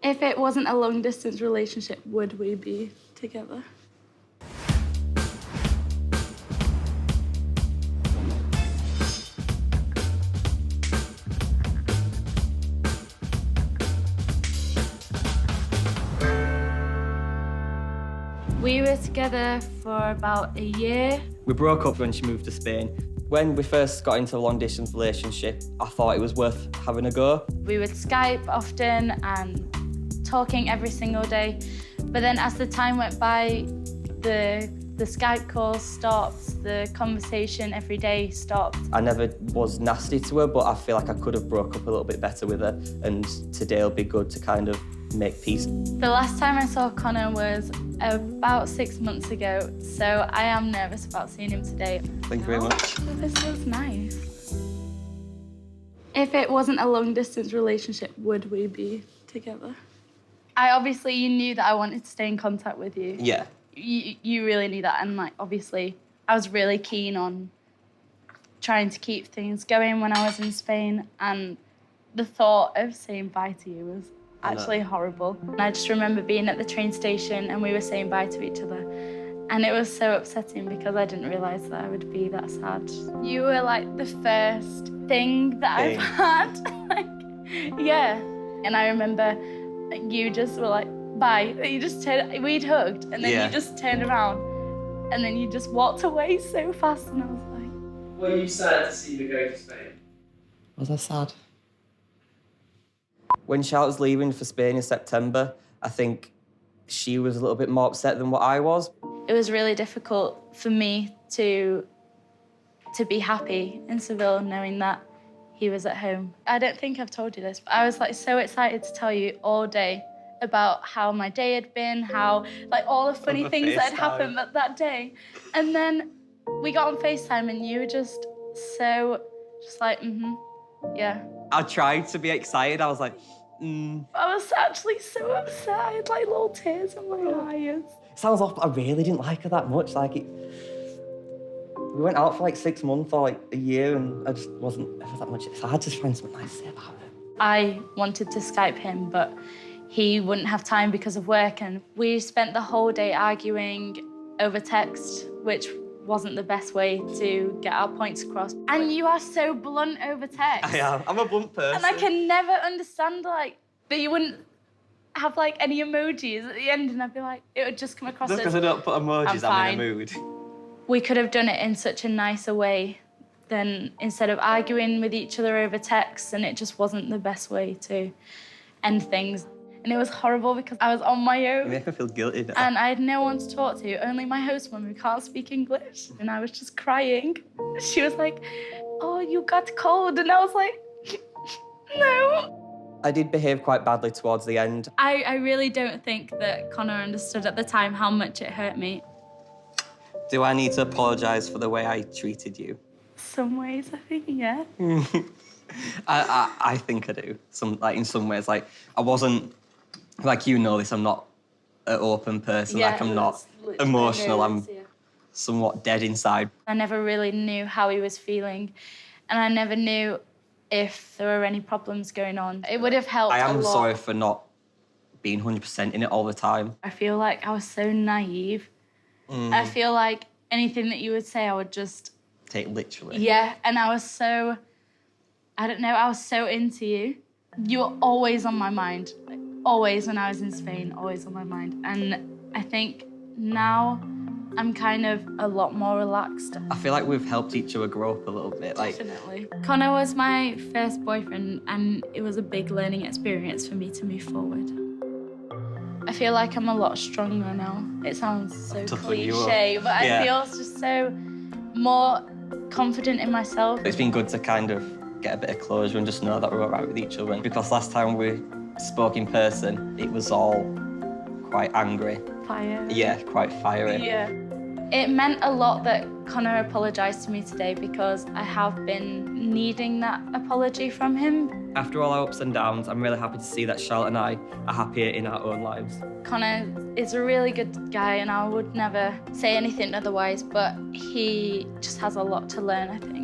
If it wasn't a long-distance relationship, would we be together? We were together for about a year. We broke up when she moved to Spain. When we first got into a long-distance relationship, I thought it was worth having a go. We would Skype often and talking every single day. But then as the time went by, the Skype calls stopped, the conversation every day stopped. I never was nasty to her, but I feel like I could have broke up a little bit better with her, and today'll be good to kind of make peace. The last time I saw Connor was about 6 months ago, so I am nervous about seeing him today. Thank you very much. This feels nice. If it wasn't a long-distance relationship, would we be together? You knew that I wanted to stay in contact with you. Yeah. You really knew that, and obviously I was really keen on trying to keep things going when I was in Spain, and the thought of saying bye to you was actually horrible. And I just remember being at the train station and we were saying bye to each other, and it was so upsetting because I didn't realise that I would be that sad. You were the first thing that I've had. Yeah. And I remember you just were bye. You just we'd hugged, and then you just turned around, and then you just walked away so fast, and I was like... Were you sad to see me go to Spain? Was I sad? When Charlotte was leaving for Spain in September, I think she was a little bit more upset than what I was. It was really difficult for me to be happy in Seville knowing that he was at home. I don't think I've told you this, but I was so excited to tell you all day about how my day had been, how all the funny things that had happened that day. And then we got on FaceTime and you were just yeah. I tried to be excited. I was like, I was actually so upset. I had little tears in my eyes. Sounds off, but I really didn't like her that much. We went out for 6 months or a year, and I just wasn't ever that much. So I had to find something nice to say about her. I wanted to Skype him, but he wouldn't have time because of work, and we spent the whole day arguing over text, which wasn't the best way to get our points across. And you are so blunt over text. I am. I'm a blunt person. And I can never understand, that you wouldn't have, any emojis at the end, and I'd be it would just come across Just because I don't put emojis, I'm in a mood. We could have done it in such a nicer way than instead of arguing with each other over text, and it just wasn't the best way to end things. And it was horrible because I was on my own. You make me feel guilty now. And I had no one to talk to, only my host mum who can't speak English. And I was just crying. She was like, oh, you got cold. And I was like, no. I did behave quite badly towards the end. I really don't think that Connor understood at the time how much it hurt me. Do I need to apologise for the way I treated you? Some ways, I think, yeah. I think I do. In some ways, I wasn't... you know this, I'm not an open person. Yeah, I'm not emotional. I'm somewhat dead inside. I never really knew how he was feeling, and I never knew if there were any problems going on. It would have helped a lot. I am sorry for not being 100% in it all the time. I feel like I was so naive. I feel like anything that you would say, I would just... Take literally. Yeah, and I was so... I don't know, I was so into you. You were always on my mind. Always when I was in Spain, always on my mind. And I think now I'm kind of a lot more relaxed. I feel like we've helped each other grow up a little bit. Definitely. Connor was my first boyfriend, and it was a big learning experience for me to move forward. I feel like I'm a lot stronger now. It sounds so cliche, but I feel just so more confident in myself. It's been good to kind of get a bit of closure and just know that we're all right with each other. Because last time we spoke in person, it was all quite angry. Fire. Yeah, quite fiery. Yeah. It meant a lot that Connor apologised to me today because I have been needing that apology from him. After all our ups and downs, I'm really happy to see that Charlotte and I are happier in our own lives. Connor is a really good guy, and I would never say anything otherwise, but he just has a lot to learn, I think.